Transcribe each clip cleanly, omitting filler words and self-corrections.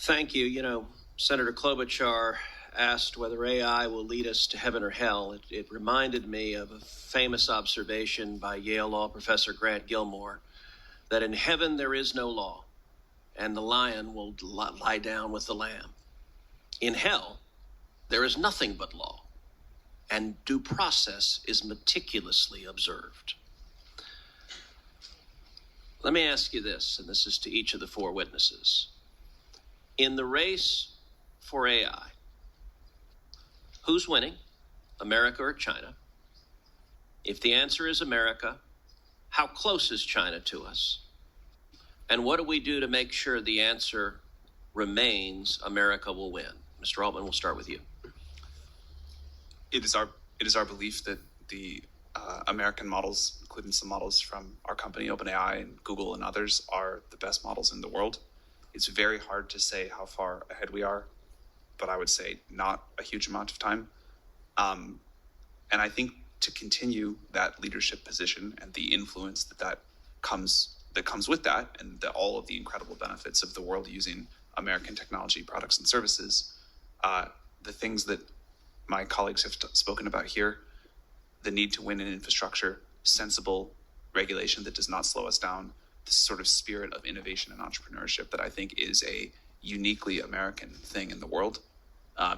Thank you. You know, Senator Klobuchar asked whether AI will lead us to heaven or hell. It reminded me of a famous observation by Yale Law professor Grant Gilmore that in heaven there is no law, and the lion will lie down with the lamb. In hell, there is nothing but law, and due process is meticulously observed. Let me ask you this, and this is to each of the four witnesses. In the race for AI, who's winning, America or China? If the answer is America, how close is China to us? And what do we do to make sure the answer remains America will win? Mr. Altman, we'll start with you. It is our belief that the American models, including some models from our company, OpenAI, and Google and others, are the best models in the world. It's very hard to say how far ahead we are, but I would say not a huge amount of time. And I think to continue that leadership position and the influence that comes with that, and all of the incredible benefits of the world using American technology, products, and services, the things that my colleagues have spoken about here, the need to win in infrastructure, sensible regulation that does not slow us down, this sort of spirit of innovation and entrepreneurship that I think is a uniquely American thing in the world.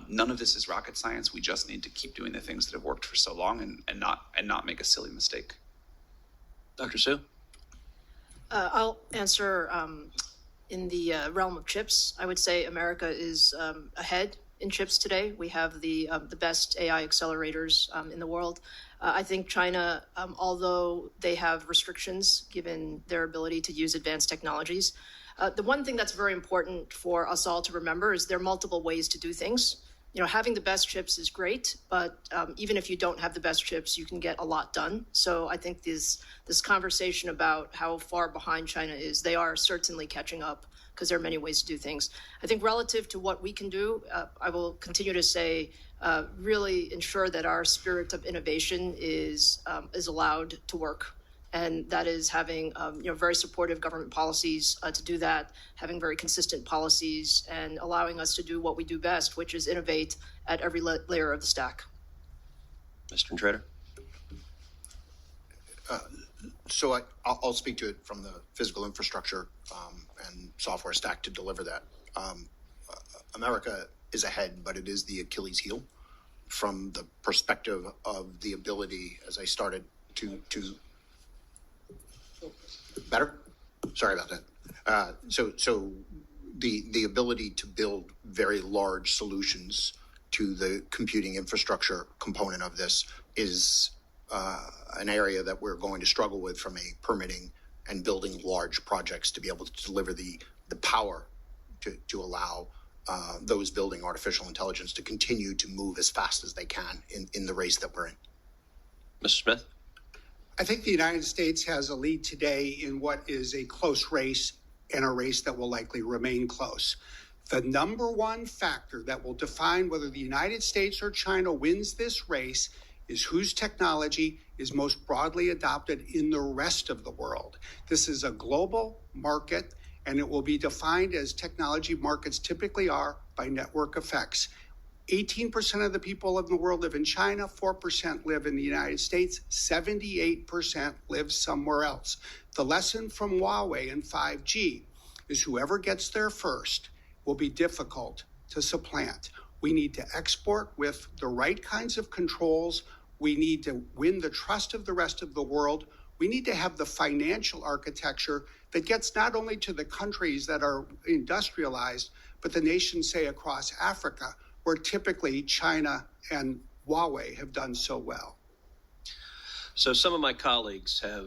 None of this is rocket science. We just need to keep doing the things that have worked for so long and not make a silly mistake. Dr. Su? I'll answer in the realm of chips. I would say America is ahead in chips today. We have the best AI accelerators in the world. I think China, although they have restrictions given their ability to use advanced technologies, the one thing that's very important for us all to remember is there are multiple ways to do things. You know, having the best chips is great, but even if you don't have the best chips, you can get a lot done. So I think this conversation about how far behind China is, they are certainly catching up because there are many ways to do things. I think relative to what we can do, I will continue to say, really ensure that our spirit of innovation is allowed to work. And that is having very supportive government policies to do that, having very consistent policies, and allowing us to do what we do best, which is innovate at every layer of the stack. Mr. Trader? So I'll speak to it from the physical infrastructure and software stack to deliver that. America is ahead, but it is the Achilles heel from the perspective of the ability, as I started to better? Sorry about that. So the ability to build very large solutions to the computing infrastructure component of this is an area that we're going to struggle with from a permitting and building large projects to be able to deliver the power to allow those building artificial intelligence to continue to move as fast as they can in the race that we're in. Mr. Smith? I think the United States has a lead today in what is a close race and a race that will likely remain close. The number one factor that will define whether the United States or China wins this race is whose technology is most broadly adopted in the rest of the world. This is a global market, and it will be defined as technology markets typically are by network effects. 18% of the people in the world live in China, 4% live in the United States, 78% live somewhere else. The lesson from Huawei and 5G is whoever gets there first will be difficult to supplant. We need to export with the right kinds of controls. We need to win the trust of the rest of the world. We need to have the financial architecture that gets not only to the countries that are industrialized, but the nations, say, across Africa, where typically China and Huawei have done so well. So some of my colleagues have